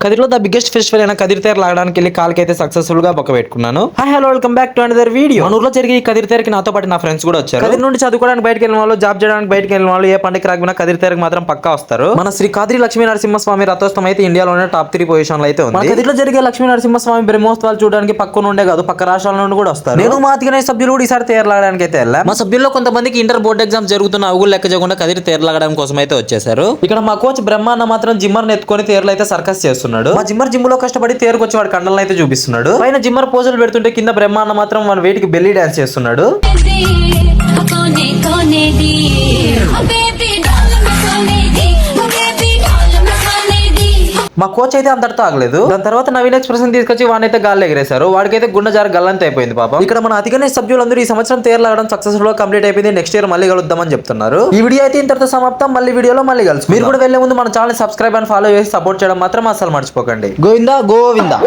కదిరిలో the biggest festival అయిన కదిరి తేరు లాగడానికి వెళ్ళి కాల్కైతే సక్సెస్ఫుల్ గా బొక్క పెట్టుకున్నాను. Hi hello welcome back to another video. మన ఊర్లో జరిగే ఈ కదిరి తేరుకి నాతో పాటు నా ఫ్రెండ్స్ కూడా వచ్చారు. కదిరి నుండి చదువుకోవడానికి బయటకు వెళ్ళిన వాళ్ళు, జాబ్ చేయడానికి బయటకు వెళ్ళిన వాళ్ళు ఏ పండుగ రాకపోయినా కదిరి తేరుకి మాత్రం పక్కా వస్తారు. మన శ్రీ కాదిరి లక్ష్మీ నరసింహస్వామి రథోత్సవం అయితే ఇండియాలోనే టాప్ 3 పొజిషన్ లో అయితే ఉంది. కదిరిలో జరిగే లక్ష్మీ నరసింహస్వామి బ్రహ్మోత్సవాలు చూడడానికి పక్క నుండే కాదు పక్క రాష్ట్రాల నుండి కూడా వస్తారు. నేను మా అతిగనే సభ్యులు కూడా ఈసారి తేరు లాగడానికి అయితే వెళ్ళా. మా సభ్యుల్లో కొంతమందికి ఇంటర్ బోర్డ్ ఎగ్జామ్ జరుగుతున్న అవుగులు లెక్క చేయకుండా కదిరి తేరు లాగడం కోసం అయితే వచ్చేసారు. ఇక్కడ మా కోచ్ బ్రహ్మాన్న మాత్రం జిమ్మర్ ఎత్తుకొని తేర్లు అయితే సర్కస్ చేస్తున్నాడు. మా జిమ్ లో కష్టపడి తేరుకు వచ్చి వాడు కండలను అయితే చూపిస్తున్నాడు. పైన జిమ్మర్ పోజులు పెడుతుంటే కింద బ్రహ్మాన్న మాత్రం మన వేటికి బెల్లీ డాన్స్ చేస్తున్నాడు. మా కోచ్ అయితే అంతటితో ఆగలేదు. దాని తర్వాత నవీన్ ఎక్స్ప్రెషన్ తీసుకొచ్చి వాడినైతే గాల్లో ఎగరేశారు. వాడికైతే గుండె జారి గల్లంత అయిపోయింది పాపం. ఇక్కడ మన అతిగనే సభ్యులందరూ ఈ సంవత్సరం తేరు లాగడం సక్సెస్ఫుల్ గా కంప్లీట్ అయిపోయింది. నెక్స్ట్ ఇయర్ మళ్ళీ కలుద్దామని చెప్తున్నారు. ఈ వీడియో అయితే ఇంతటితో సమాప్తం. మళ్ళీ వీడియోలో మళ్ళీ కలుసు. మీరు కూడా వెళ్లే ముందు మన ఛానల్ సబ్స్క్రైబ్ అండ్ ఫాలో చేసి సపోర్ట్ చేయడం మాత్రం అసలు మర్చిపోకండి. గోవిందా గోవిందా.